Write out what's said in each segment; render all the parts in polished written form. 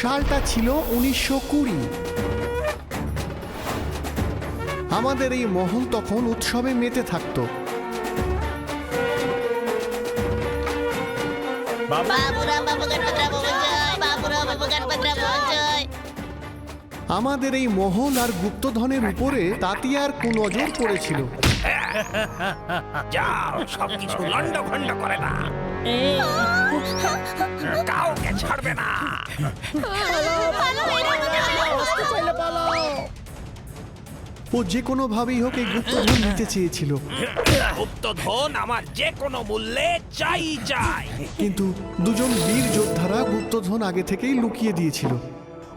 সালটা ছিল 1920। আমাদের এই মহল তখন উৎসবে মেতে থাকতো। আমাদের এই মহল আর গুপ্তধনের উপরে তাতিয়ার কুনজর পড়েছিল। যাও, সবকিছু লন্ডভন্ড করে না, কাউকে ছাড়বে না। ও যে কোনো ভাবেই হোক এই গুপ্তধন নিতে চেয়েছিল, গুপ্তধন আমার যে কোনো মূল্যে চাই চাই। কিন্তু দুজন বীর যোদ্ধারা গুপ্তধন আগে থেকেই লুকিয়ে দিয়েছিল।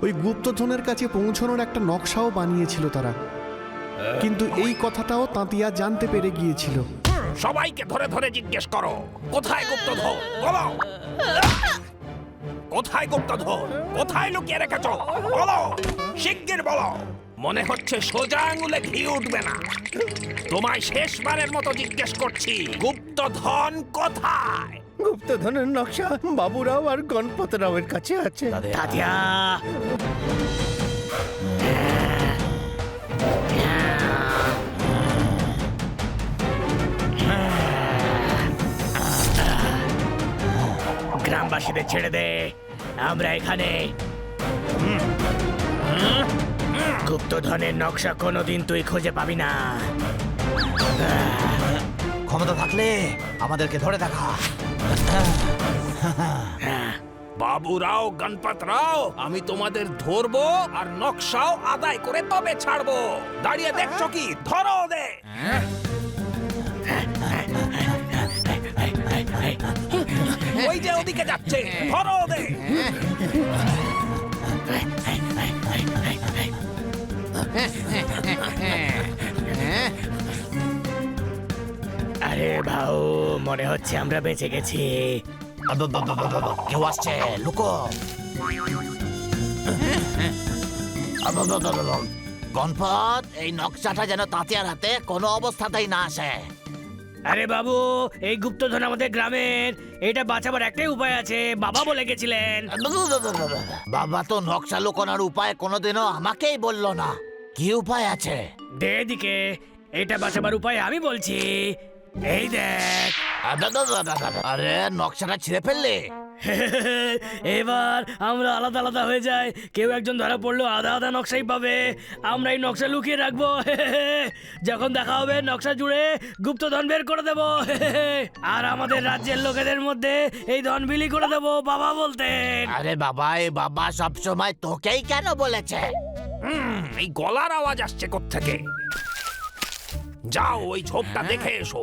ওই গুপ্তধনের কাছে পৌঁছানোর একটা নকশাও বানিয়েছিল তারা, কিন্তু এই কথাটাও তাঁতিয়া জানতে পেরে গিয়েছিল। সবাইকে ধরে ধরে জিজ্ঞেস করো, কোথায় গুপ্তধন? বলো, কোথায় গুপ্তধন? কোথায় লুকিয়ে রেখেছো? বলো, শিগগির বলো। মনে হচ্ছে সোজা আঙুলে ঘি উঠবে না। তোমায় শেষবারের মতো জিজ্ঞেস করছি, গুপ্তধন কোথায়? গুপ্তধনের নকশা বাবুরাও আর গণপতরাওয়ের কাছে আছে। তাতিয়া, গ্রামবাসীদের ছেড়ে দে, আমরা এখানে। গুপ্তধনের নকশা কোনোদিন তুই খুঁজে পাবি না। ক্ষমতা থাকলে আমাদেরকে ধরে দেখা। বাবুরাও, গণপতরাও, আমি তোমাদের ধরবো আর নকশাও আদায় করে তবে ছাড়বো। দাঁড়িয়ে দেখছো কি? ধরো দে। ওই যে ওদিকে যাচ্ছে, ধরো দে। আরে ভাউ, মনে হচ্ছে আমরা বেঁচে গেছি। কেউ আসছে, লুকো। গণপত, এই নকশাটা যেন তাতিয়ার হাতে কোনো অবস্থাতেই না আসে। আরে বাবু, এই গুপ্তধন আমাদের গ্রামের, এটা বাঁচাবার একটাই উপায় আছে, বাবা বলে গেছিলেন। বাবা তো নকশা লুকোনোর উপায় কোনোদিনও আমাকেই বললো না। কি উপায় আছে? দে এদিকে, এটা বাঁচাবার উপায় আমি বলছি। এই দেখ। আরে নকশাটা ছিঁড়ে ফেললে। এবার আমরা আলাদা আলাদা হয়ে যাই, কেউ একজন ধরা পড়লো আধা আধা নকশাই পাবে। আমরা এই নকশা লুকিয়ে রাখবো। যখন দেখা হবে নকশা জুড়ে গুপ্তধন বের করে দেব। আর আমাদের রাজ্যের লোকেদের মধ্যে এই ধন বিলি করে দেব, বাবা বলতেন। আরে বাবা, এই বাবা সবসময় তোকেই কেন বলেছে? এই গলার আওয়াজ আসছে কোত্থেকে? যাও, ওই ঝোপটা দেখে এসো।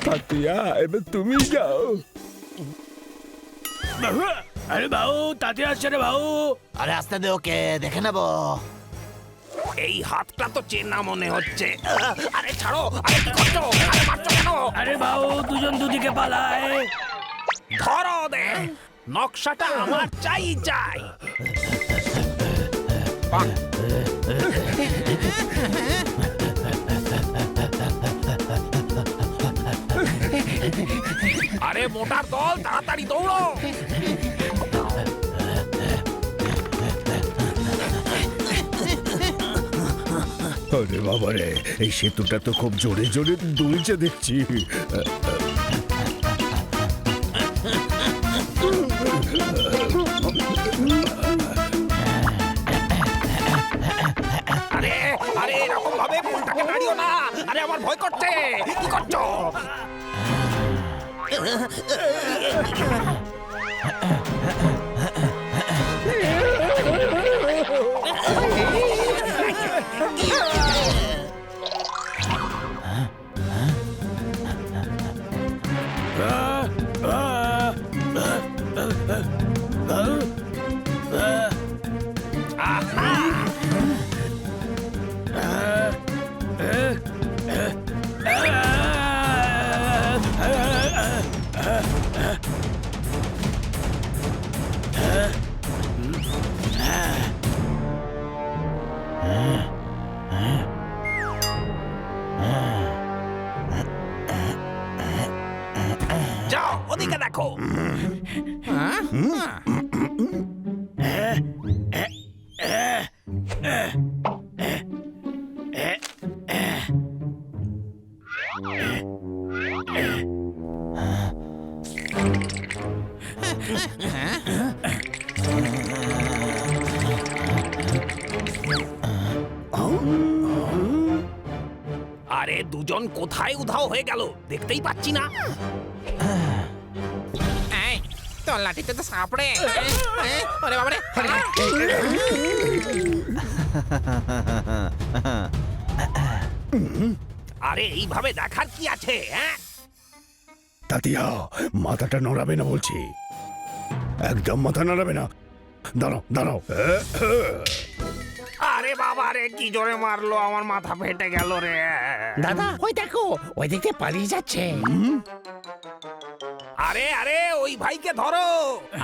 তাতিয়া, এবার তুমি যাও। আরে ভাউ, তাতে আসছে রে ভাউ। আরে আসতে দে, ওকে দেখে নেবো। এই হাতটা তো চেনা মনে হচ্ছে। আরে ছাড়ো, আরে কি করছো? আরে মারছো কেন? আরে ভাউ, দুজন দুদিকে পালায়। ধরো দে, নকশাটা আমার চাই চাই। আরে মোটার দল, তাড়াতাড়ি দৌড়ো। আরে বাবা রে, এই সেতুটা তো খুব জোরে জোরে দুলছে দেখছি। আরে আরে, এরকম ভাবে পুলটাকে নাড়িও না। আরে আমার ভয় করছে। কি করছো? দুজন কোথায় উধাও হয়ে গেল দেখতেই পাচ্ছি না। এই তোর লাঠিতে তো সাপড়ে ওরে বাবারে আরে এইভাবে দেখার কি আছে? হ্যাঁ, তাতিয়া মাথাটা নড়াবে না বলছি, একদম মাথা নড়াবে না। দাঁড়াও দাঁড়াও। আরে বাবা রে, কি জোরে মারলো, আমার মাথা ফেটে গেল রে। দাদা ওই দেখো ওই দিকে পালিয়ে যাচ্ছে। আরে আরে, ওই ভাইকে ধরো।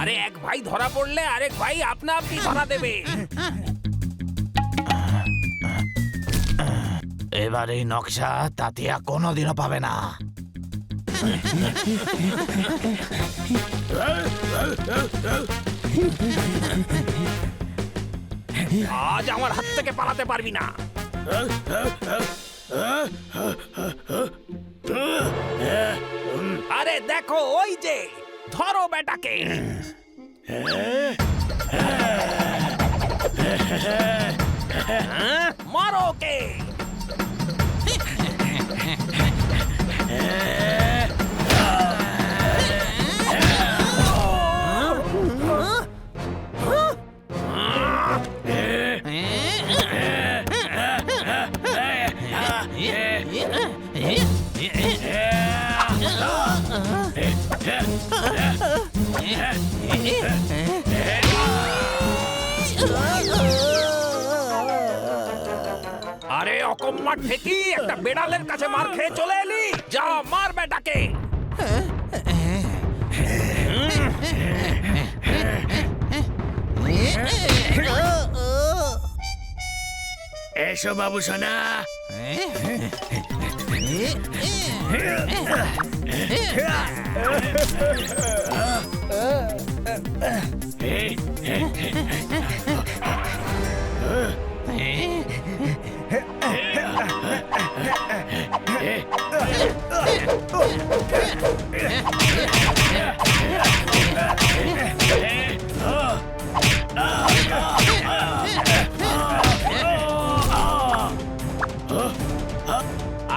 আরে এক ভাই ধরা পড়লে আরেক ভাই আপনা আপনি ধরা দেবে। এবার এই নকশা তাতিয়া কোনোদিনও পাবে না। আজ আমার হাত থেকে পালাতে পারবি না। আরে দেখো, ওই যে, ধরো বেটাকে। হ্যাঁ, মারো ওকে। আরে অকম্মার ঠেকি, একটা বেড়ালের কাছে মার খেয়ে চলে এলি। যা, মার বেটাকে। এসো বাবু সোনা।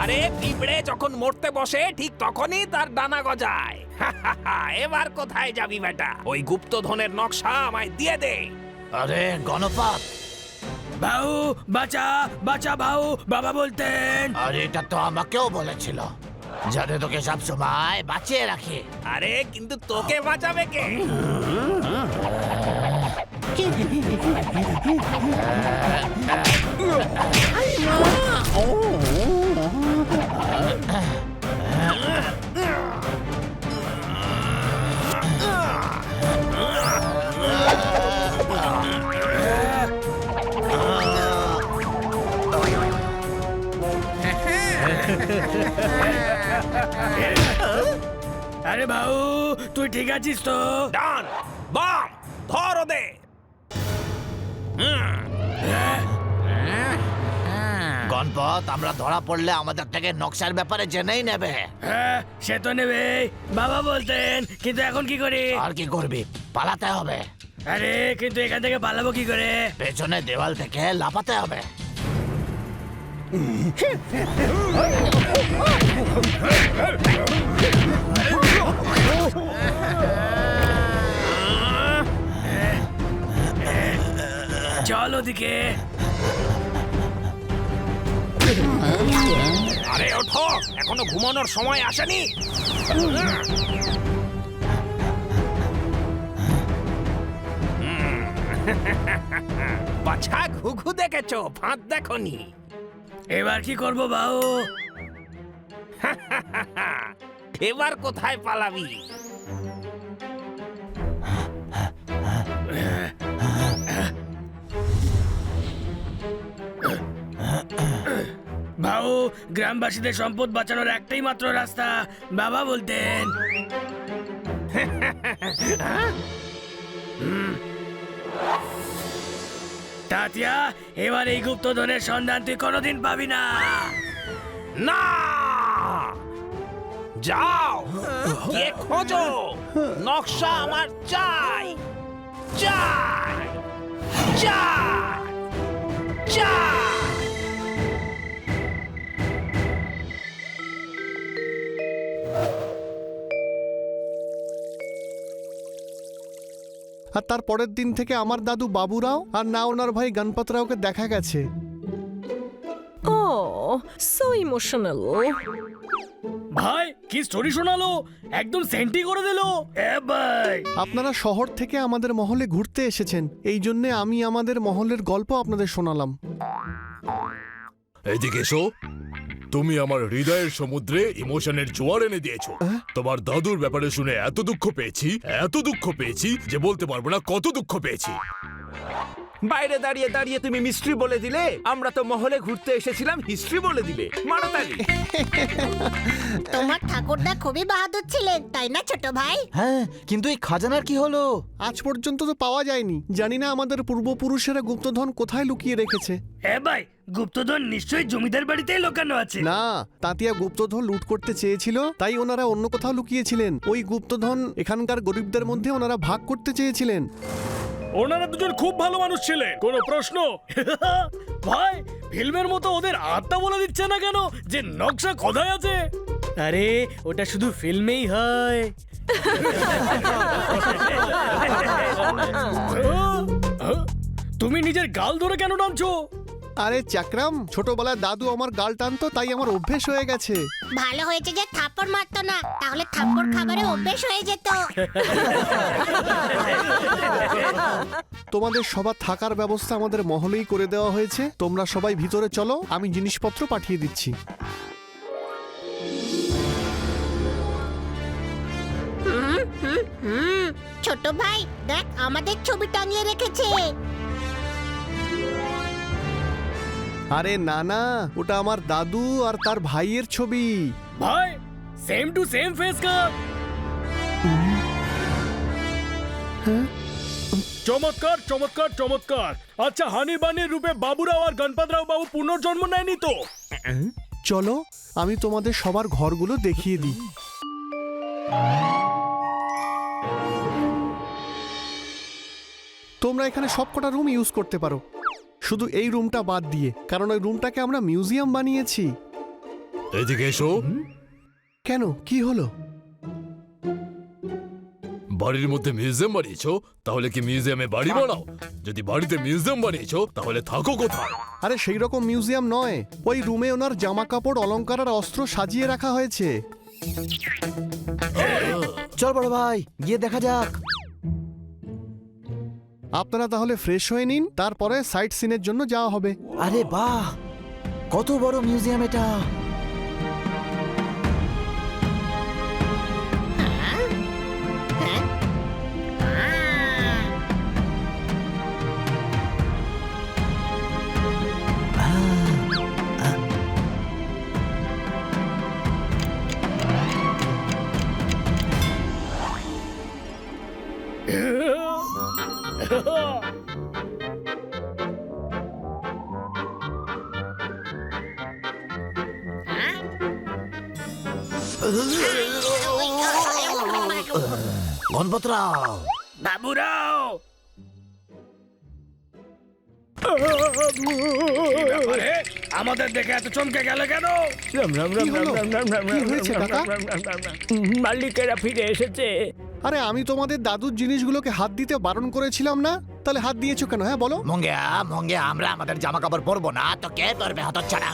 আরে পিঁপড়ে যখন মরতে বসে ঠিক তখনই তার ডানা গজায়। এবার কোথায় যাবি বেটা? ওই গুপ্তধনের নকশা আমায় দিয়ে দে। আরে গণপত, বাউ বাঁচা বাঁচা বাউ, বাবা বলতেন। আর এটা তো আমাকেও বলেছিল, যাতে তোকে সব সময় বাঁচিয়ে রাখি। আরে কিন্তু তোকে বাঁচাবে কে? আরে বাউ, তুই ঠিক আছিস তো? ডান বাম ধর ওদের। গণপত, আমরা ধরা পড়লে আমাদের থেকে নকশার ব্যাপারে জেনেই নেবে। হ্যাঁ, সে তো নেবে, বাবা বলতেন। কিন্তু এখন কি করি? আর কি করবি? পালাতে হবে। আরে কিন্তু এখান থেকে পালাবো কি করে? পেছনে দেওয়াল থেকে লাফাতে হবে। চল ওদিকে। আরে ওঠো, এখনো ঘুমানোর সময় আসেনি। বাছা, ঘুঘু দেখেছো, ফাঁদ দেখনি। এবার কি করব বাউ? এবার কোথায় পালাবি? বাউ, গ্রামবাসীদের সম্পদ বাঁচানোর একটাই মাত্র রাস্তা, বাবা বলতেন। তাতিয়া, এবার এই গুপ্তধনের সন্ধান তুই কোনোদিন পাবি না। না, যাও গিয়ে খোঁজো, নকশা আমার চাই চাই চাই। আর তার পরের দিন থেকে আমার দাদু বাবুরাও আর না ওনার ভাই গণপতরাওকে দেখা গেছে। Oh, so emotional. ভাই কি স্টোরি শোনালো, একদম সেন্টি করে দিল। এ ভাই, আপনারা শহর থেকে আমাদের মহলে ঘুরতে এসেছেন, এই জন্যে আমি আমাদের মহলের গল্প আপনাদের শোনালাম। এদিকে এসো। তুমি আমার হৃদয়ের সমুদ্রে ইমোশনের জোয়ার এনে দিয়েছো। তোমার দাদুর ব্যাপারে শুনে এত দুঃখ পেয়েছি যে বলতে পারবো না কত দুঃখ পেয়েছি। বাইরে দাঁড়িয়ে দাঁড়িয়ে তুমি মিস্ট্রি বলে দিলে, আমরা তো মহলে ঘুরতে এসেছিলাম হিস্ট্রি বলে দিলে। মারো তালি। তোমার ঠাকুরদা খুবই বাহাদুর ছিলেন, তাই না ছোট ভাই? হ্যাঁ, কিন্তু এই খাজানার কি হলো? আজ পর্যন্ত তো পাওয়া যায়নি। জানি না আমাদের পূর্বপুরুষেরা গুপ্তধন কোথায় লুকিয়ে রেখেছে। এ ভাই, গুপ্তধন নিশ্চয়ই জমিদার বাড়িতেই লুকানো আছে। না, তাঁতিয়া গুপ্তধন লুট করতে চেয়েছিল, তাই ওনারা অন্য কোথাও লুকিয়েছিলেন। ওই গুপ্তধন এখানকার গরিবদের মধ্যে ওনারা ভাগ করতে চেয়েছিলেন। ওনারা দুজন খুব ভালো মানুষ ছিলেন, কোনো প্রশ্ন? ভাই, ফিল্মের মতো ওদের আত্মা বলে দিচ্ছে না কেন যে নকশা কোথায় আছে? আরে ওটা শুধু ফিল্মেই হয়। তুমি নিজের গাল ধরে কেন টানছো? আরে চাকরাম, ছোটবেলায় দাদু আমার গাল টানতো, তাই আমার অভ্যেস হয়ে গেছে। ভালো হয়েছে যে থাপ্পড় মারতো না, তাহলে থাপ্পড় খাবারে অভ্যেস হয়ে যেত। তোমাদের সবার থাকার ব্যবস্থা আমাদের মহলেই করে দেওয়া হয়েছে। তোমরা সবাই ভিতরে চলো, আমি জিনিসপত্র পাঠিয়ে দিচ্ছি। ছোট ভাই দেখ, আমাদের ছবি টাঙিয়ে রেখেছে। আরে না না, ওটা আমার দাদু আর তার ভাইয়ের ছবি। ভাই, সেম টু সেম ফেস কাট। চমৎকার চমৎকার চমৎকার। আচ্ছা, হানি বানির রূপে বাবুরাও আর গণপতরাও বাবু পুনর্জন্ম নেয়নি তো? চলো, আমি তোমাদের সবার ঘরগুলো দেখিয়ে দিই। তোমরা এখানে সবকটা রুম ইউজ করতে পারো, শুধু এই রুমটা বাদ দিয়ে, কারণ ওই রুমটাকে আমরা মিউজিয়াম বানিয়েছি। এদিকে এসো। কেন, কি হলো? বাড়ির মধ্যে মিউজিয়াম বানিয়েছো, তাহলে কি মিউজিয়ামে বাড়ি বানাও? যদি বাড়িতে মিউজিয়াম বানিয়েছো, তাহলে থাকো কোথায়? আরে সেই রকম মিউজিয়াম নয়, ওই রুমে ওনার জামা কাপড়, অলংকার আর অস্ত্র সাজিয়ে রাখা হয়েছে। চল বড় ভাই, গিয়ে দেখা যাক। আপনারা তাহলে ফ্রেশ হয়ে নিন, তারপরে সাইট সিনের জন্য যাওয়া হবে। আরে বাহ, কত বড় মিউজিয়াম এটা! গণপতরাও, বাবুরাও, আমাদের দেখে এত চমকে গেল কেন? কি হলো? কি হয়েছে কাকা? মালিকেরা ফিরে এসেছে। আরে আমি তোমাদের দাদুর জিনিসগুলোকে হাত দিতে বারণ করেছিলাম না? তাহলে হাত দিয়েছো কেন? হ্যাঁ বলো। মঙ্গে আমরা আমাদের জামা কাপড় পরবো না তো কে পরবে হতচ্ছাড়া?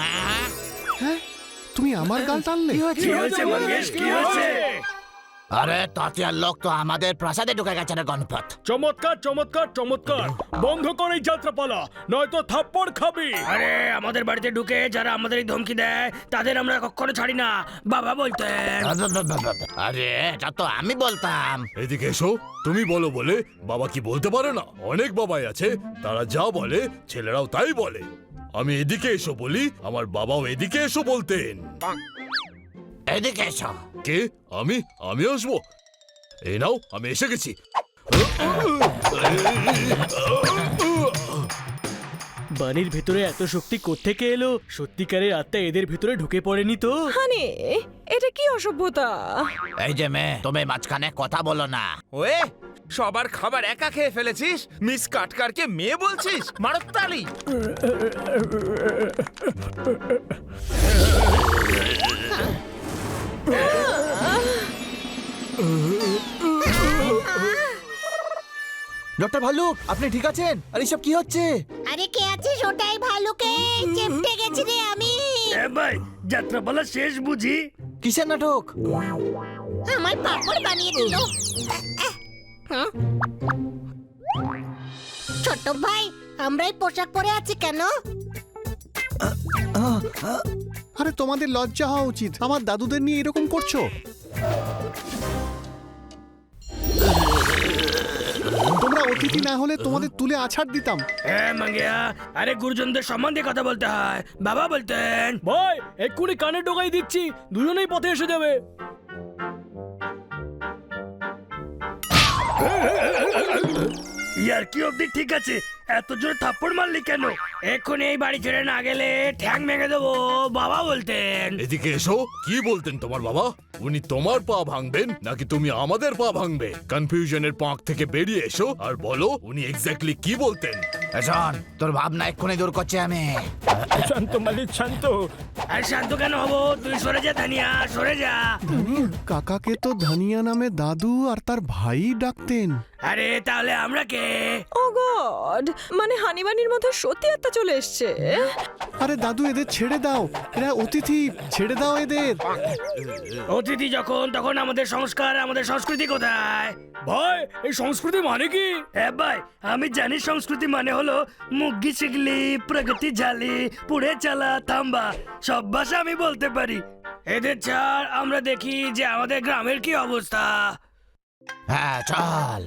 হ্যাঁ, তুমি আমার গাল টানলে? কি হয়েছে মঙ্গেশ, কি হয়েছে? আরে তাতিয়ার লোক তো আমাদের প্রাসাদে ঢুকে গেছে না গণপত। চমৎকার চমৎকার চমৎকার। বন্ধ কর এই যাত্রাপালা, নয়তো থাপ্পড় খাবি। আরে আমাদের বাড়িতে ঢুকে যারা আমাদের ধমকি দেয়, তাদের আমরা কখনো ছাড়ি না, বাবা বলতেন। আরে এটা তো আমি বলতাম। এদিকে এসো। তুমি বলো বলে বাবা কি বলতে পারে না? অনেক বাবাই আছে, তারা যা বলে ছেলেরাও তাই বলে। আমি এদিকে এসো বলি, আমার বাবাও এদিকে এসো বলতেন। এদিকে এসো। কে? আমি আসবো? এই নাও, আমি এসে গেছি। বাড়ির ভেতরে এত শক্তি কোত্থেকে এলো? সত্যিকারের আত্মা এদের ভেতরে ঢুকে পড়েনি তো? হানি, এটা কি অসভ্যতা! এই যে মেয়ে, তুমি মাঝখানে কথা বলো না। ওয়ে, সবার খাবার একা খেয়ে ফেলেছিস, মিস কাটকারকে মেয়ে বলছিস? মারো তালি। ডক্টর ভাল্লুক আপনি ঠিক আছেন? আর এসব কি হচ্ছে? আরে কে আছিস ওটাই ভালুকে চেপটে গেছি রে আমি। এ ভাই যাত্রা বলা শেষ বুঝি? কিসের নাটক? আমার পাপড় বানিয়ে দিল। হুম? ছোট ভাই আমরাই পোশাক পরে আছি কেন? আরে তোমাদের লজ্জা হওয়া উচিত, আমার দাদুদের নিয়ে এরকম করছো। তোমরা অতিথি না হলে তোমাদের তুলে আছাড় দিতাম। মাঙ্গিয়া, আরে গুরুজনদের সম্মান দিয়ে কথা বলতে হয়। বাবা বলতেন ভাই এক্ষুনি কানে ঢোকাই দিচ্ছি, দুজনেই পথে এসে যাবে। ইয়ার কি অবধি ঠিক আছে, এত জোরে থাপ্পড় মারলি কেন? এক্ষুনি এই বাড়ি ছেড়ে না গেলে ঠ্যাং ভেঙে দেবো, বাবা বলতেন। এদিকে এসো। কি বলতেন তোমার বাবা? উনি তোমার পা ভাঙবেন নাকি তুমি আমাদের পা ভাঙবে? কনফিউশনের পাঁক থেকে বেরিয়ে এসো আর বলো উনি এক্স্যাক্টলি কি বলতেন। শোন, তোর ভাবনা এক্ষুনি দূর করছি আমি। শান্ত মালিক শান্ত। আর শান্ত কেন হবো? তুই সরে যা ধানিয়া, সরে যা। কাকাকে তো ধানিয়া নামে দাদু আর তার ভাই ডাকতেন। আরে তাহলে আমরা কে? ও গড, মানে হানিবানির মধ্যে সত্যি একটা চলে এসছে। আরে দাদু এদের ছেড়ে দাও, এরা অতিথি, ছেড়ে দাও এদের। অতিথি যখন তখন আমাদের সংস্কার, আমাদের সংস্কৃতি কোথায়? ভাই এই সংস্কৃতি মানে কি? হ্যাঁ ভাই, আমি জানি সংস্কৃতি মানে হলো মুগ্গি শিগলি, প্রগতি ঝালি, পুড়ে চালা, থাম্বা, সব ভাষা আমি বলতে পারি। এদের ছাড় আমরা দেখি যে আমাদের গ্রামের কি অবস্থা। হ্যাঁ চল।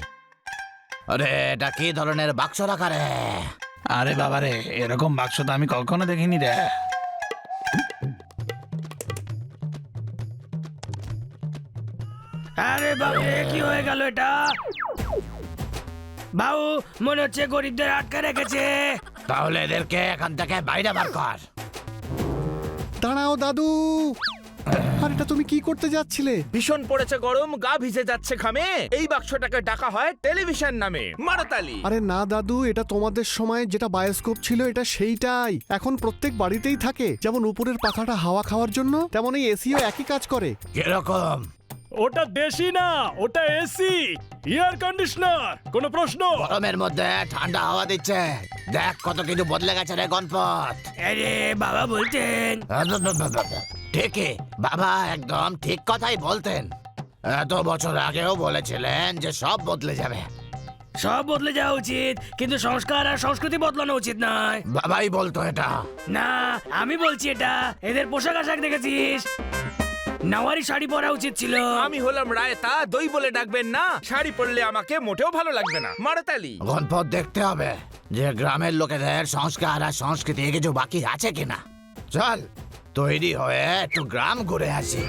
আরে এটা কি ধরনের বাক্স রাখা রে? আরে বাবা রে, এরকম বাক্স তো আমি কখনো দেখিনি রে। আরে বাবা কি হয়ে গেল এটা? বাবু মনে হচ্ছে গরিবদের আটকে রেখেছে। তাহলে এদেরকে এখান থেকে বাইরে বার কর। দাঁড়াও দাদু, আর এটা তুমি কি করতে যাচ্ছিলে? ভীষণ পড়েছে গরম, গা ভিজে যাচ্ছে ঘামে। এই বাক্সটাকে ডাকা হয় টেলিভিশন নামে। মারতালি। আরে না দাদু, এটা তোমাদের সময় যেটা বায়োস্কোপ ছিল এটা সেইটাই। এখন প্রত্যেক বাড়িতেই থাকে। যেমন উপরের পাখাটা হাওয়া খাওয়ার জন্য, তেমন এই এসিও একই কাজ করে। কিরকম? ওটা দেশি না, ওটা এসি, এয়ার কন্ডিশনার। কোনো প্রশ্ন? গরমের মধ্যে ঠান্ডা হাওয়া দিচ্ছে। দেখ কত কিছু বদলে গেছে রে গণপত। আরে বাবা বলতেন। ঠিকই, বাবা একদম ঠিক কথাই বলতেন। এত বছর আগেও বলেছিলেন যে সব বদলে যাবে। সব বদলে যাওয়া উচিত, কিন্তু সংস্কার আর সংস্কৃতি বদলানো উচিত নয়। বাবাই বলতো এটা। না, আমি বলছি এটা। এদের পোশাক আশাক দেখেছিস? নাওয়ারি শাড়ি পরা উচিত ছিল। আমি হলাম রায়তা, দই বলে ডাকবেন না। শাড়ি পরলে আমাকে মোটেও ভালো লাগবে না। মারতালি। গণপত দেখতে হবে যে গ্রামের লোকেদের সংস্কার আর সংস্কৃতি কিছু বাকি আছে কিনা। চল তৈরি হয়ে একটু গ্রাম ঘুরে আসি।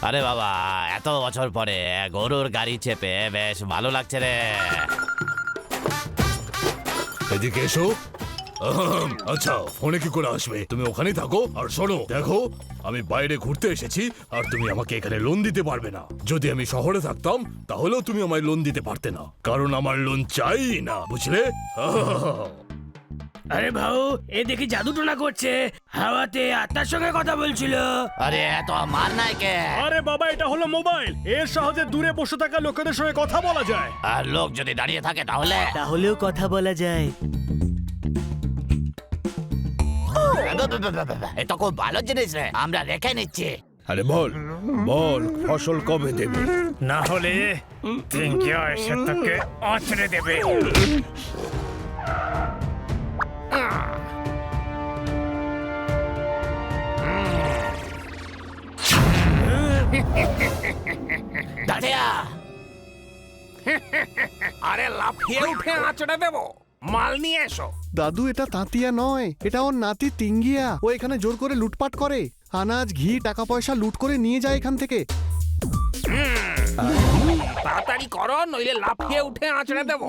আরে বাবা, এত বছর পরে গরুর গাড়ি চেপে বেশ ভালো লাগছে রে। এদিকে এসো। আচ্ছা, ফোনে কি করে আসবে? তুমি ওখানেই থাকো। আর শোনো, দেখো আমি বাইরে ঘুরতে এসেছি আর তুমি আমাকে এখানে লোন দিতে পারবে না। যদি আমি শহরে থাকতাম তাহলেও তুমি আমায় লোন দিতে পারতে না, কারণ আমার লোন চাই না, বুঝলে? আরে ভাউ, এ দেখি জাদু টোনা করছে, হাওয়াতে আত্মার সঙ্গে কথা বলছিল। আরে এত মার নাই কে? আরে বাবা, এটা হলো মোবাইল, এর সহজে দূরে বসে থাকা লোকেদের সঙ্গে কথা বলা যায়। আর লোক যদি দাঁড়িয়ে থাকে তাহলেও কথা বলা যায়। এটা খুব ভালো জিনিস রে, আমরা রেখে নিচ্ছি। আরে বল বল, ফসল কবে দেবে? না হলে তিনকিয়া এসে তাকে আছড়ে দেবে। দাঁড়িয়া, আরে লাফিয়ে উঠে আঁচড়ে দেবো। মাল নিয়ে এসো। দাদু এটা তাঁতিয়া নয়, এটা ওর নাতি তিঙ্গিয়া। ও এখানে জোর করে লুটপাট করে, আনাজ ঘি টাকা পয়সা লুট করে নিয়ে যায় এখান থেকে। তাড়াতাড়ি করো, নইলে লাফিয়ে উঠে আঁচড়ে দেবো।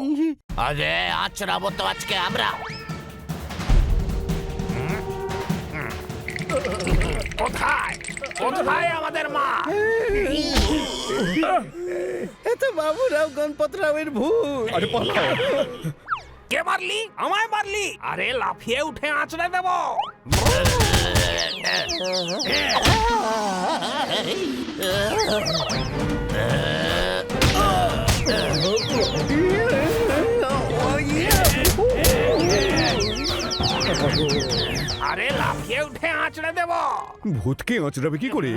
আরে আচড়াবো তো আজকে আমরা। কোথায় কোথায় আমাদের মা? এত বাবুরাও গণপতরাওয়ের ভূত। আরে পালাও। কে মারলি? আমায় মারলি? আরে লাফিয়ে উঠে আঁচড়ে দেবো। আরে লাফিয়ে উঠে আঁচড়ে দেব। ভূতকে আঁচড়াবে কি করে?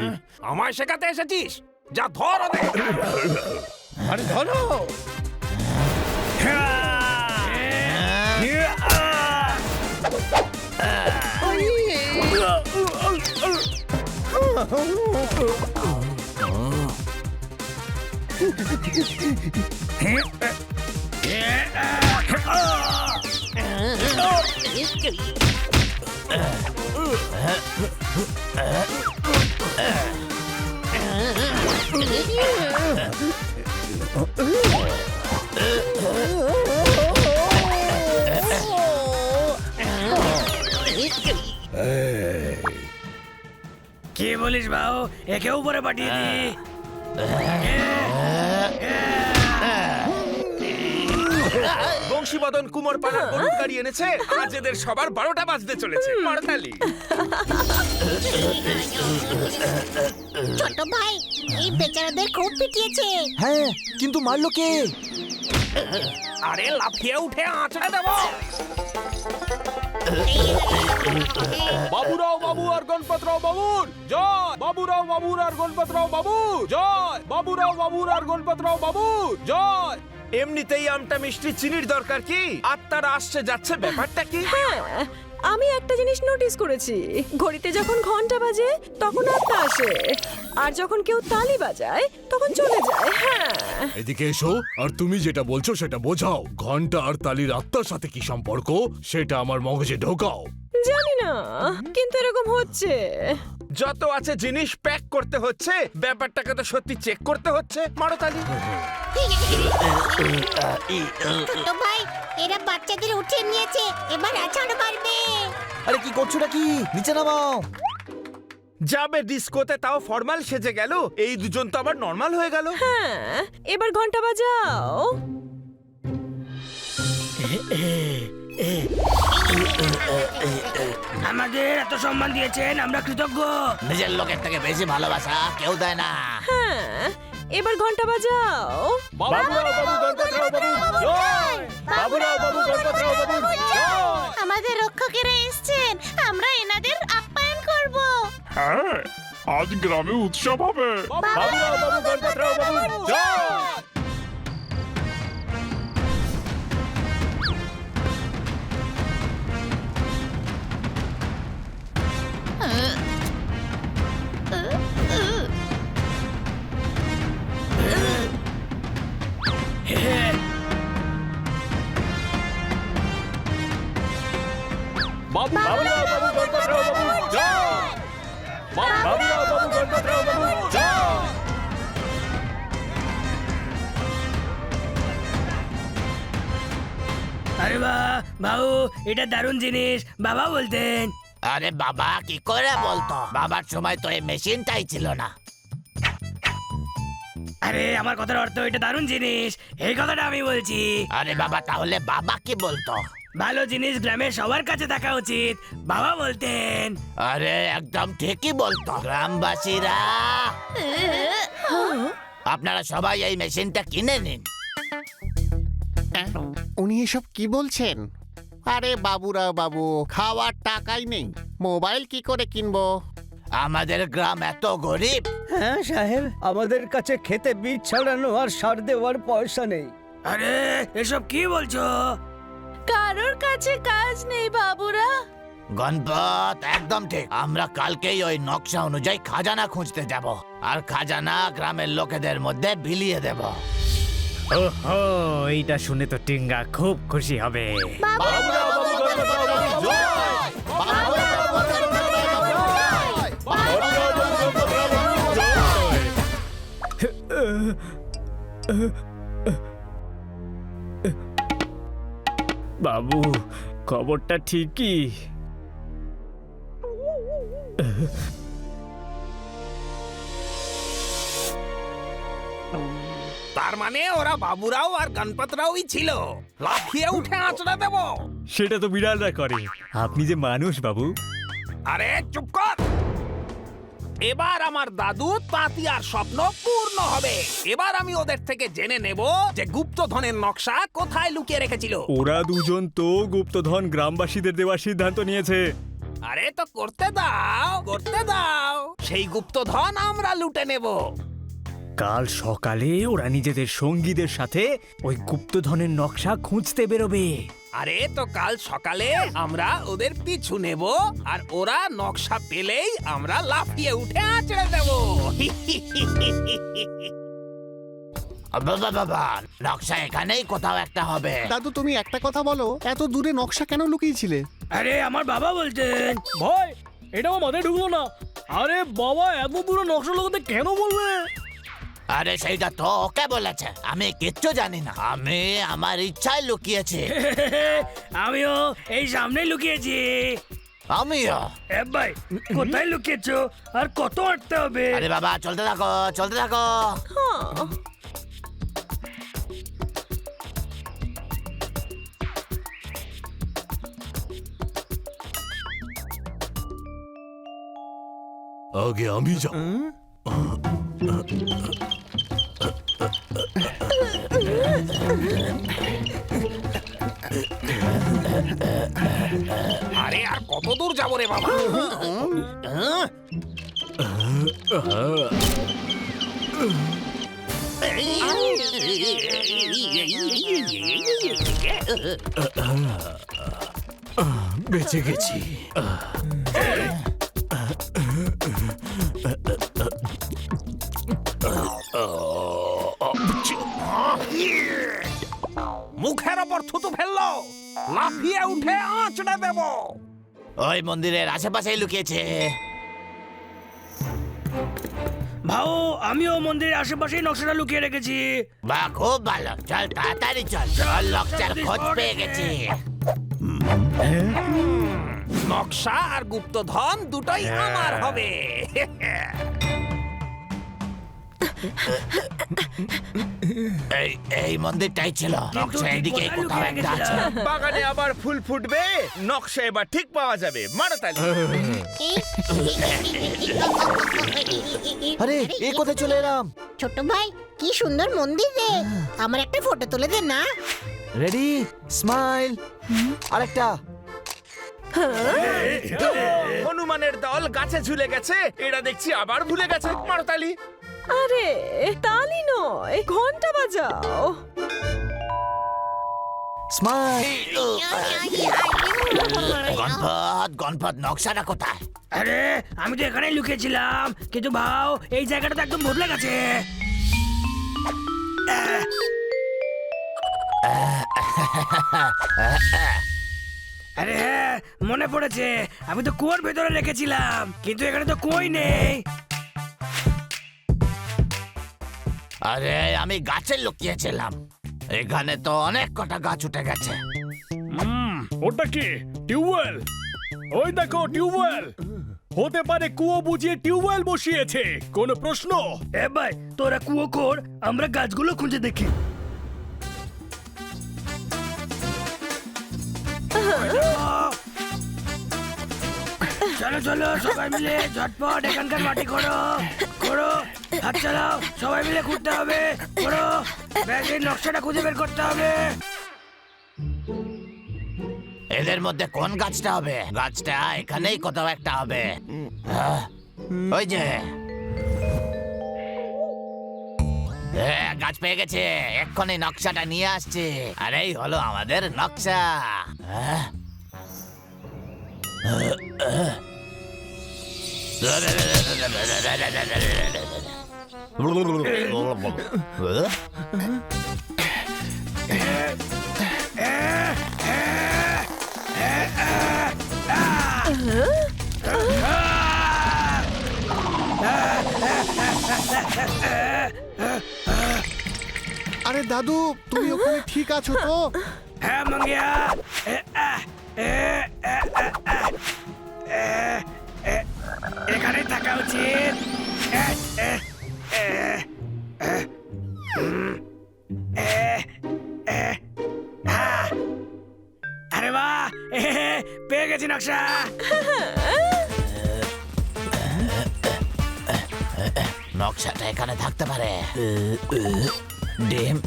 আমায় শেখাতে এসেছিস? যা ধর ওদের। আরে ধরো। কি বলিস ভাও, একে উপরে পাঠিয়ে দি। বংশীবদন কুমার পাড়ার গরুর গাড়ি এনেছে, আজ এদের সবার 12টা বাজতে চলেছে। মারতালি। ছোট ভাই, এই বেচারাদের খুব পিটিয়েছে। হ্যাঁ, কিন্তু মারলো কে? আরে লাফিয়ে উঠে আঁচড়ে দেব। বাবুরাও বাবু আর গণপতরাও বাবুর জয়। বাবুরাও বাবুর আর গণপতরাও বাবু জয়। বাবুরাও বাবুর আর গণপতরাও বাবু জয়। এমনিতেই আমটা মিষ্টি চিনির দরকার কি? আত্মারা আসছে যাচ্ছে, ব্যাপারটা কি? হ্যাঁ, আমি একটা জিনিস নোটিস করেছি, ঘড়িতে যখন ঘন্টা বাজে তখন আত্মা আসে, আর যখন কেউ তালি বাজায় তখন চলে যায়। হ্যাঁ, এদিকে এসো, আর তুমি যেটা বলছো সেটা বোঝাও। ঘন্টা আর তালির আত্মার সাথে কি সম্পর্ক সেটা আমার মগজে ঢোকাও। জানি না, কিন্তু এরকম হচ্ছে। যত আছে জিনিস প্যাক করতে হচ্ছে, ব্যাপারটাকে তো সত্যি চেক করতে হচ্ছে। মারতালি। ছোট ভাই, এরা বাচ্চাদের উঠিয়ে নিয়েছে, এবার আছাড় মারবে। আরে কি করছোটা কি? নিচে নামাও। যাবে ডিস্কোতে, তাও ফর্মাল সেজে গেল। এই দুজন তো আবার নর্মাল হয়ে গেল। হ্যাঁ, এবার ঘন্টা বাজাও। আমাদের এত সম্মান দিয়েছেন, আমরা কৃতজ্ঞ। নিজের লোকের থেকে বেশি ভালোবাসা কেউ দেয় না। হ্যাঁ, এবার ঘন্টা বাজাও। বাবুরাও বাবু গণপতরাও বাবু জয়। বাবুরাও বাবু গণপতরাও বাবু জয়। আমাদের রক্ষকেরা এসেছেন, আমরা এনাদের আপ্যায়ন করব। হ্যাঁ, আজ গ্রামে উৎসব হবে। বাবুরাও বাবু গণপতরাও বাবু জয়। বাবুরাও বাবু গণপতরাও বাবু জয়। বাবুরাও বাবু গণপতরাও বাবু জয়। আরে বাহ বাবু, এটা দারুণ জিনিস, বাবা বলতেন। আরে বাবা কি করে বলতো? বাবার সময় তো এই মেশিনটাই ছিল না। আরে আমার কথার অর্থ এটা দারুণ জিনিস, এই কথাটা আমি বলছি। আরে বাবা, তাহলে বাবা কি বলতো? ভালো জিনিস গ্রামের সবার কাছে থাকা উচিত, বাবা বলতেন। আরে একদম ঠিকই বলতো। গ্রামবাসীরা, আপনারা সবাই এই মেশিনটা কিনে নিন। উনি এসব কি বলছেন? আরে বাবুরা বাবু, খাওয়ার টাকাই নেই, মোবাইল কি করে কিনবো? আমাদের গ্রাম এত গরিব। হ্যাঁ সাহেব, আমাদের কাছে খেতে বীজ ছাড়ানো আর সার দেওয়ার পয়সা নেই। আরে এসব কি বলছো? কারোর কাছে কাজ নেই বাবুরা। গণপত একদম ঠিক। আমরা কালকেই ওই নকশা অনুযায়ী খাজানা খুঁজতে যাব, আর খাজানা গ্রামের লোকেদের মধ্যে বিলিয়ে দেব। ওহো, এইটা শুনে তো টিঙ্গা খুব খুশি হবে। বাবুরাও বাবু গণপতরাও বাবু জয়। বাবুরাও বাবু গণপতরাও বাবু জয়। বাবুরাও বাবু গণপতরাও বাবু জয়। বাবু, খবরটা ঠিকই। তার মানে ওরা বাবুরাও আর গণপতরাওই ছিল। লাফিয়ে উঠে আঁচড়ে দেব। সেটা তো বিড়ালরা করে, আপনি যে মানুষ বাবু। আরে চুপ কর। এবার আমার দাদু তাতিয়ার স্বপ্ন পূর্ণ হবে। এবার আমি ওদের থেকে জেনে নেব যে গুপ্তধনের নকশা কোথায় লুকিয়ে রেখেছিল। ওরা দুজন তো গুপ্তধন গ্রামবাসীদের দেওয়ার সিদ্ধান্ত নিয়েছে। আরে তো করতে দাও, সেই গুপ্তধন আমরা লুটে নেব। কাল সকালে ওরা নিজেদের সঙ্গীদের সাথে ওই গুপ্তধনের নকশা খুঁজতে বেরোবে। আরে তো কাল সকালে আমরা ওদের পিছু নেব, আর ওরা নকশা পেলেই আমরা লাফিয়ে উঠে আঁচড়ে দেব। বাবা, নকশা এখানেই কোথাও একটা হবে। দাদু তুমি একটা কথা বলো, এত দূরে নকশা কেন লুকিয়েছিলে? আরে আমার বাবা বলছেন। ভাই এটা আমার মাথায় ঢুকলো না। আরে বাবা এত দূরে নকশা লোকতে কেন বলবে? আরে সেইটা তো ওকে বলেছে, আমি কিচ্ছু জানি না। আমি আমার ইচ্ছায় লুকিয়েছি। আমিও এই সামনেই লুকিয়েছি। আমিও। এ ভাই কোথায় লুকিয়েছো আর কত আটতে হবে? আরে বাবা চলতে থাকো, চলতে থাকো। আগে আমি যাব। আরে আর কত দূর যাবো রে বাবা? বেঁচে গেছি। মুখের ওপর থুতু ফেললো, লাফিয়ে উঠে আঁচড়ে দেব। ওই মন্দিরের আশেপাশেই লুকিয়েছে। ভাও আমিও মন্দিরের আশেপাশেই নকশাটা লুকিয়ে রেখেছি। বাহ, খুব ভালো। চল তাড়াতাড়ি চল, চল নকশার খোঁজ পেয়ে গেছি। নকশা আর গুপ্তধন দুটোই আমার হবে। এই মন্দিরটাই ছিল। নকশা এদিকে কোথাও একটা আছে। বাগানে আবার ফুল ফুটবে, নকশা এবার ঠিক পাওয়া যাবে। মারো তালি। আরে এ কোথায় চলে এলাম? ছোট ভাই কি সুন্দর মন্দির রে, আমার একটা ফটো তুলে দে না। রেডি, স্মাইল, আরেকটা। হনুমানের দল গাছে ঝুলে গেছে, এরা দেখছি আবার ভুলে গেছে। মারো তালি। আরে তালি নয়, ঘন্টা বাজাও। স্মাইল। গণপত নকশাটা কোথায়? আরে আমি তো এখানেই লুকিয়েছিলাম, কিন্তু ভাও এই জায়গাটা তো একদম বদলে গেছে। আরে হ্যাঁ মনে পড়েছে, আমি তো কুয়োর ভেতরে রেখেছিলাম, কিন্তু এখানে তো কুয়োই নেই। আরে আমি গাছে লুকিয়েছিলাম, এখানে তো অনেক কটা গাছ উঠে গেছে। ওটা কি টিউবওয়েল? ওই দেখো টিউবওয়েল। হতে পারে কুয়ো বুঝিয়ে টিউবওয়েল বসিয়েছে। কোনো প্রশ্ন? এ ভাই তোরা কুয়ো কর, আমরা গাছগুলো খুঁজে দেখি। চলো চলো সবাই মিলে ঝটপট এখানকার মাটি খোঁড়ো, খোঁড়ো, হাত চালাও, সবাই মিলে খুঁড়তে হবে। খোঁড়ো, ব্যাগের নকশাটা খুঁজে বের করতে হবে। এদের মধ্যে কোন গাছটা হবে? গাছটা এখানেই কোথাও একটা হবে। ওই যে গাছ পেয়ে গেছে, এক্ষুনি নকশাটা নিয়ে আসছে। আর এই হলো আমাদের নকশা। আরে দাদু তুমি ওখানে ঠিক আছো তো? হ্যাঁ মাঙ্গিয়া, এখানে থাকা উচিত। আরে বাহ, পেয়ে গেছি নকশা। নকশাটা এখানে থাকতে পারে। ডিম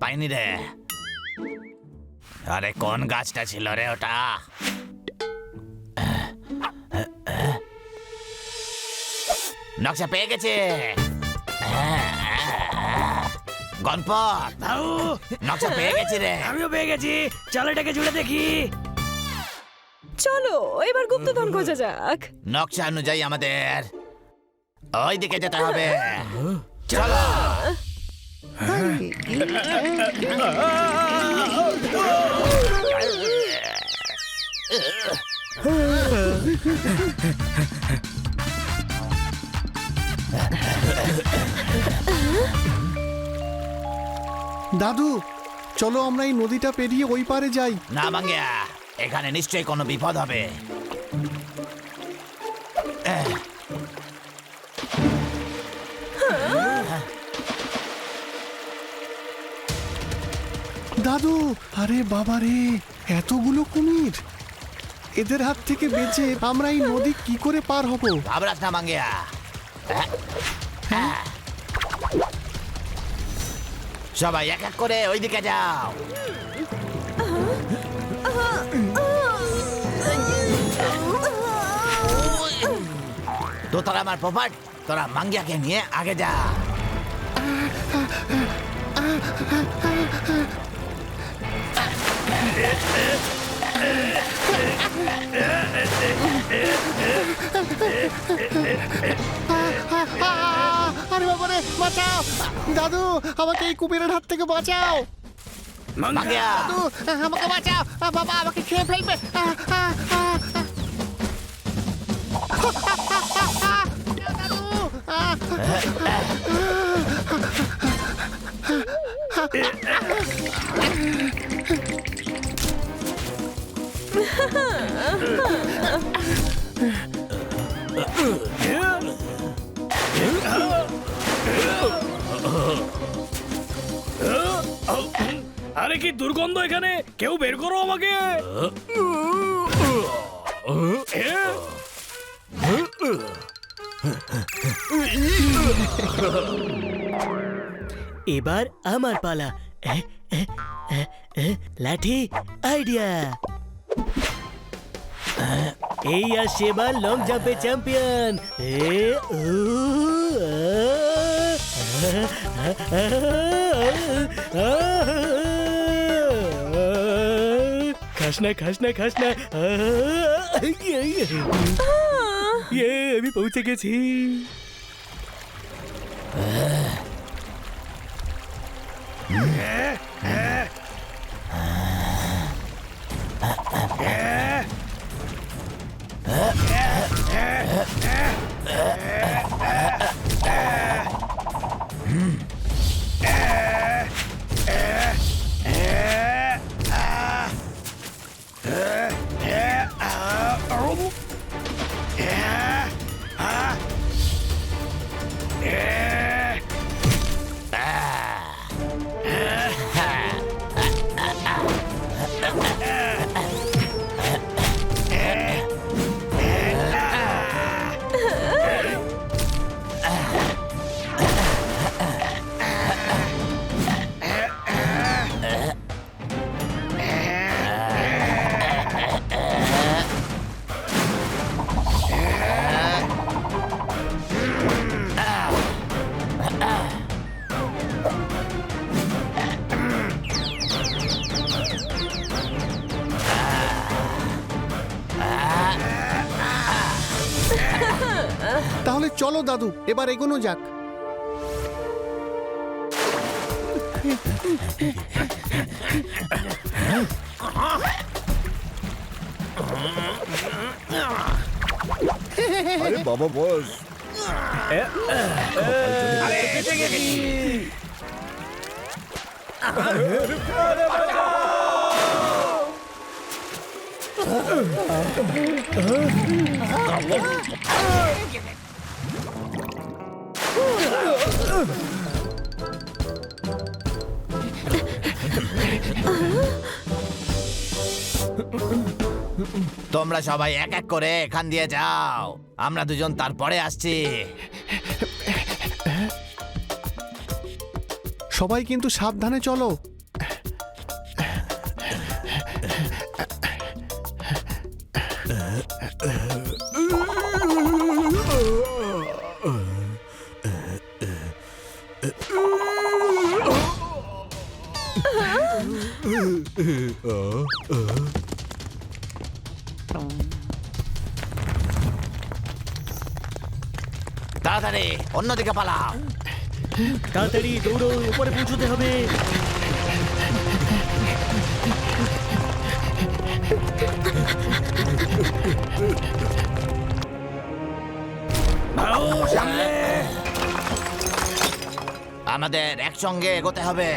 পাইনি রে। আরে কোন গাছটা ছিল রে ওটা? নকশা পেয়ে গেছে। গণপত, নকশা পেয়ে গেছি রে। আমিও পেয়ে গেছি, চল এটাকে জুড়ে দেখি। চলো এবার গুপ্তধন খোঁজা যাক। নকশা অনুযায়ী আমাদের ওই দিকে যেতে হবে। চলো। দাদু, চলো আমরা এই নদীটা পেরিয়ে ওই পারে যাই। না মাঙ্গিয়া, এখানে নিশ্চয়ই কোনো বিপদ হবে। দাদু, আরে বাবা রে, এতগুলো কুমির! এদের হাত থেকে বেঁচে আমরা এই নদী কি করে পার হব? ঘাবড়াস না মাঙ্গিয়া। সবাই এক এক করে ওইদিকে যাও। তো তোরা আমার পোপাট, তোরা মাঙ্গিয়াকে নিয়ে আগে যা। আরে বাবা রে, বাঁচাও! দাদু, আমাকে এই কুমিরের হাত থেকে বাঁচাও! মাঙ্গিয়া, দাদু, আমাকে বাঁচাও! বাবা আমাকে খেয়ে ফেলবে! আরে কি দুর্গন্ধ এখানে, কেউ বের করো আমাকে। এবার আমার পালা। লাঠি আইডিয়া। এই আসছে এবার লং জাম্পে চ্যাম্পিয়ন। খাসনা খাসনা খাসনা। আমি পৌঁছে গেছি। তাহলে চলো দাদু, এবার এগোনো যাক। আরে বাবা বস, আরে বেঁচে গেছি। তোমরা সবাই এক এক করে এখান দিয়ে যাও, আমরা দুজন তারপরে আসছি। সবাই কিন্তু সাবধানে চলো। তাড়াতাড়ি অন্যদিকে পালাও। তাড়াতাড়ি দৌড়ো, উপরে পৌঁছতে হবে। আমাদের একসঙ্গে এগোতে হবে।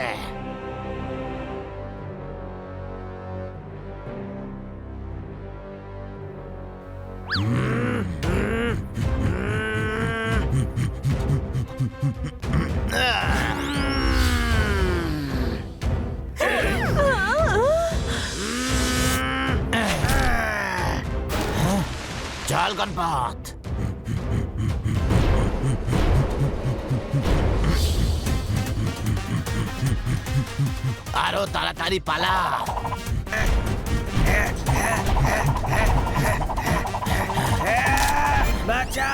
চল গণপত। আরো তাড়াতাড়ি পালা। বাচ্চা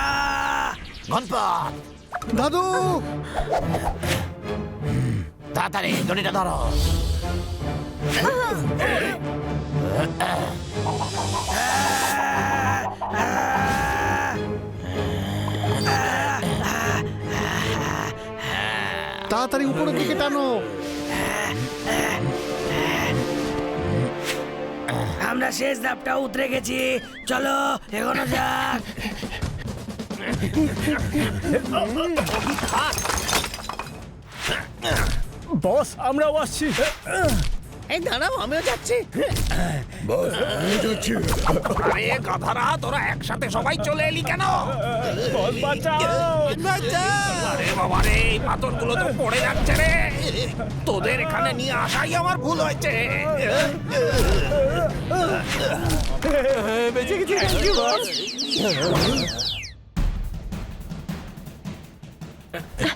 গণপত, দাদু, তাড়াতাড়ি দড়িটা ধরো। তাড়াতাড়ি উপরের দিকে টানো। আমরা শেষ ধাপটা উতরে গেছি, চলো এগোনো যাক। বস, আমরাও আসছি। এই দাঁড়াও, আমিও যাচ্ছি। বস আমি যাচ্ছি। আরে গাধারা, তোরা একসাথে সবাই চলে এলি কেন? বস বাঁচাও। আরে বাবা রে, এই পাথরগুলো তো পড়ে যাচ্ছে রে। তোদের এখানে নিয়ে আসাই আমার ভুল হয়েছে। বেঁচে গেছি, thank you, বস।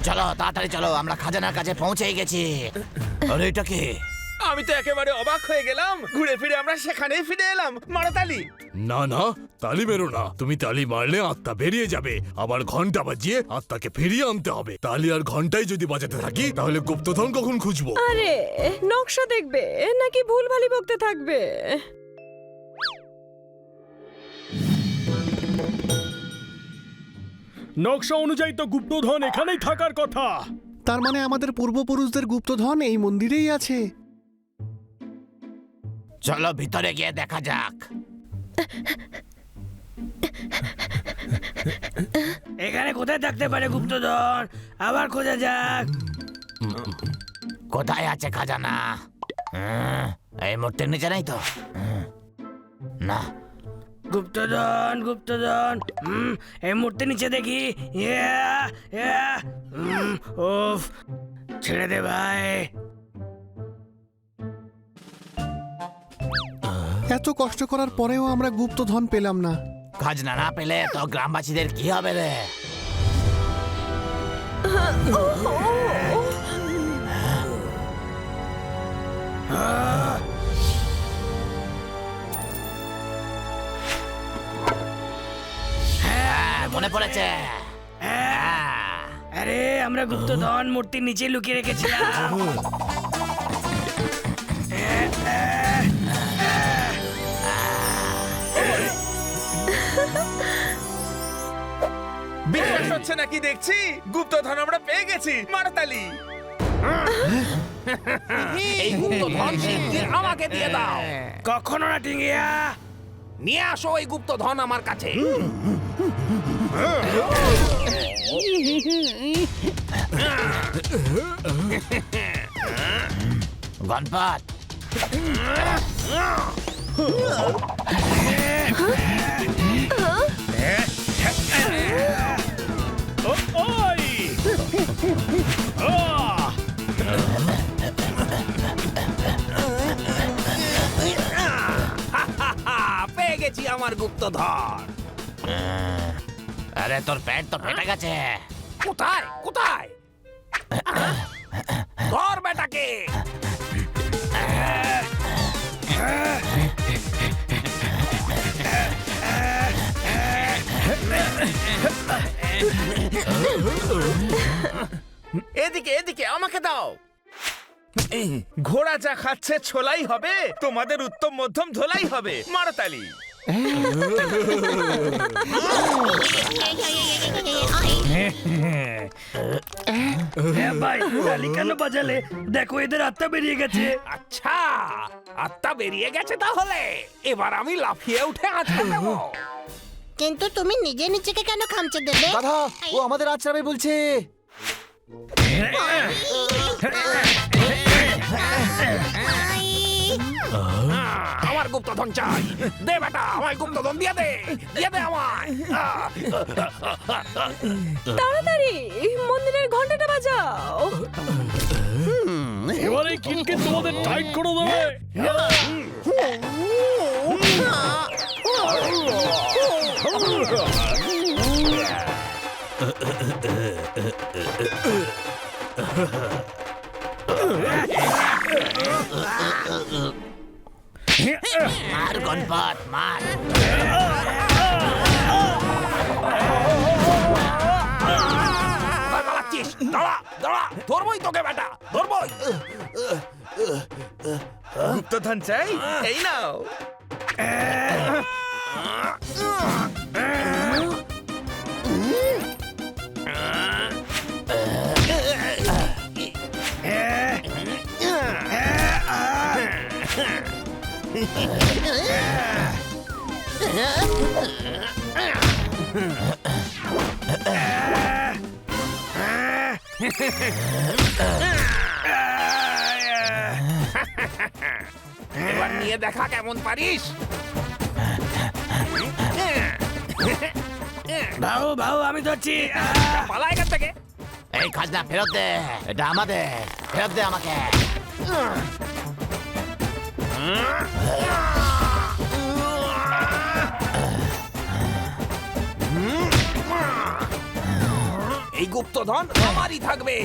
চলো তাড়াতাড়ি চলো, আমরা খাজানার কাছে পৌঁছেই গেছি। আরে এটা কি? আমি তো একেবারে অবাক হয়ে গেলাম। ঘুরে ফিরে আমরা সেখানেই ফিরে এলাম। মারা তালি। না না, তালি মেরো না। তুমি তালি মারলে আত্মা বেরিয়ে যাবে, আবার ঘন্টা বাজিয়ে আত্মাকে ফিরিয়ে আনতে হবে। তালি আর ঘন্টাই যদি বাজাতে থাকি তাহলে গুপ্তধন কখন খুঁজবো? আরে নকশা দেখবে নাকি ভুলভালি বকতে থাকবে? নকশা অনুযায়ী তো গুপ্তধন এখানেই থাকার কথা। তার মানে আমাদের পূর্বপুরুষদের গুপ্তধন এই মন্দিরেই আছে। চলো ভিতরে গিয়ে দেখা যাক। এখানে কোথায় থাকতে পারে গুপ্তধন? আবার খোঁজা যাক। কোথায় আছে খাজানা? এই মূর্তির নিচে নেই তো? না। গুপ্তধন, গুপ্তধন, এই মূর্তি নিচে দেখি। ওফ, ছেড়ে দে ভাই। এত কষ্ট করার পরেও আমরা গুপ্তধন পেলাম না। খাজনা না পেলে তো গ্রামবাসীদের কি হবে রে? মনে পড়েছে। আরে আমরা গুপ্তধন মূর্তির নিচে লুকিয়ে রেখেছিলাম। বিশ্বাস হচ্ছে নাকি দেখছি? গুপ্তধন আমরা পেয়ে গেছি। মারা তালি। এই গুপ্তধন শিগগির আমাকে দিয়ে দাও। কখনো না টিঙ্গিয়া। নিয়ে আসো এই গুপ্তধন আমার কাছে। গণপত, পেয়ে গেছি আমার আমার গুপ্তধন। আরে তোর প্যান্ট তো ফেটে গেছে। কোথায় কোথায়? ধর বেটাকে। এদিকে এদিকে আমাকে দাও। ঘোড়া যা খাচ্ছে ছোলাই হবে, তোমাদের উত্তম মধ্যম ধোলাই হবে। মারতালি। ভাই তালি কেন বাজালে? দেখো এদের আত্মা বেরিয়ে গেছে। আচ্ছা, আত্মা বেরিয়ে গেছে তাহলে এবার আমি লাফিয়ে উঠে আছড়ে দেব। কিন্তু তুমি নিজে নিজেকে কেন খামচে দেবে? দাদা ও আমাদের আচরাবে বলছে। আমার গুপ্তধন চাই। দে বেটা, আমার গুপ্তধন দিয়ে দে, দিয়ে দে আমায়। তাড়াতাড়ি মন্দিরের ঘন্টাটা বাজাও। এবারে কিনকে তোমাদের টাইট করে দেবে। মার গণপত মার। কোথায় পালাচ্ছিস? দাঁড়া দাঁড়া, ধরবই তোকে বেটা, ধরবই। গুপ্তধন চাই? এই নাও। এবার নিয়ে দেখা কেমন পারিস। ভাও ভাও আমি ধরছি। পালা এখান থেকে। এই খাজনা ফেরত দে, এটা আমাদের। ফেরত দে আমাকে। এই গুপ্তধন আমারই থাকবে।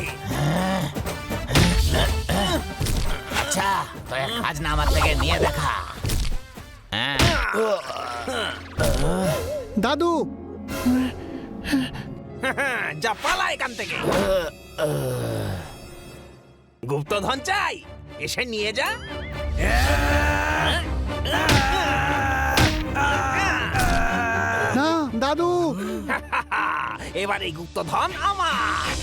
আচ্ছা তোর খাজনা আমার থেকে নিয়ে দেখা। হ্যাঁ দাদু, যা পালা এখান থেকে। গুপ্তধন চাই, এসে নিয়ে যা। না দাদু। এবার এই গুপ্তধন আমার।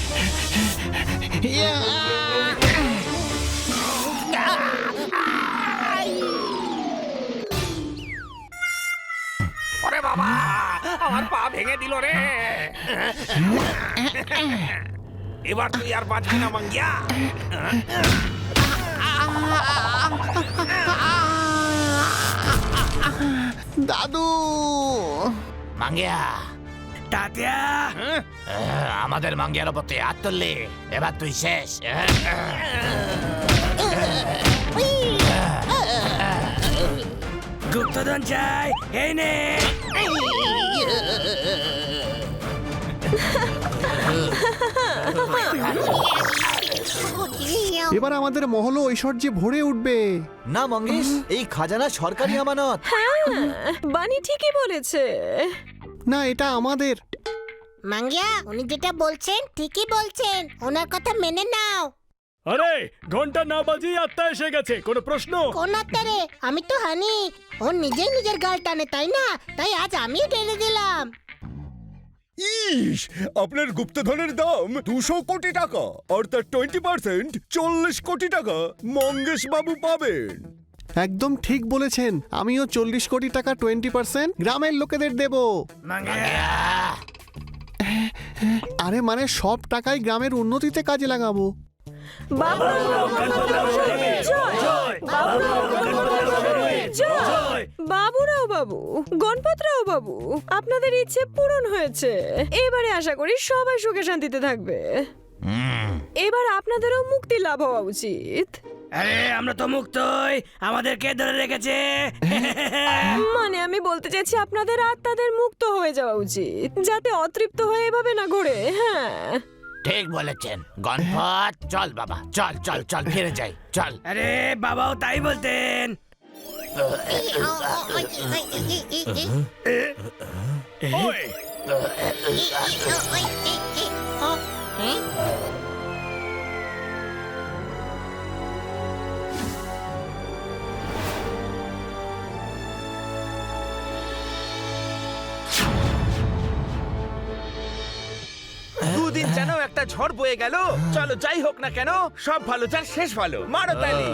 ওরে বাবা, আমার পা ভেঙে দিল রে। এবার তুই আর বাঁচবি না মাঙ্গিয়া। দাদু মাঙ্গিয়া। তাতিয়া আমাদের মাঙ্গিয়ার ওপর তুই হাত তুললি, এবার তুই শেষ। গুপ্তধন চাই, এই নে। এবার আমাদের মহল ঐশ্বর্যে ভরে উঠবে। না মঙ্গেশ, এই খাজানা সরকারি আমানত। হ্যাঁ, বানি ঠিকই বলেছে। না, এটা আমাদের। মাঙ্গিয়া উনি যেটা বলছেন ঠিকই বলছেন, ওনার কথা মেনে নাও। আরে ঘন্টা না বাজিয়ে আত্মা এসে গেছে, কোনো প্রশ্ন? কোন আত্মারে? আমি তো হানি। ও নিজেই নিজের গাল টানে তাই না? তাই আজ আমিও টেনে দিলাম। ইস, আপনার গুপ্তধনের দাম 200 কোটি টাকা, অর্থাৎ 20%, 40 কোটি টাকা মঙ্গেশ বাবু পাবেন। একদম ঠিক বলেছেন। আমিও 40 কোটি টাকা 20% গ্রামের লোকেদের দেব। আরে মানে সব টাকাই গ্রামের উন্নতিতে কাজে লাগাবো। বাবুরাও বাবু, গণপতরাও বাবু, আপনাদের ইচ্ছে পূরণ হয়েছে। এবারে আশা করি সবাই সুখে শান্তিতে থাকবে। এবার আপনাদেরও মুক্তি লাভ হওয়া উচিত। আরে আমরা তো মুক্তই, আমাদের কে ধরে রেখেছে? মানে আমি বলতে চাইছি আপনাদের আত্মাদের মুক্ত হয়ে যাওয়া উচিত, যাতে অতৃপ্ত হয়ে এভাবে না ঘোরে। হ্যাঁ, ঠিক বলেছেন গণপত। চল বাবা, চল চল চল, ফিরে যাই, চল। আরে বাবাও তাই বলতেন। দুদিন যেন একটা ঝড় বয়ে গেল। চলো যাই হোক না কেন, সব ভালো যার শেষ ভালো। মারো তালি।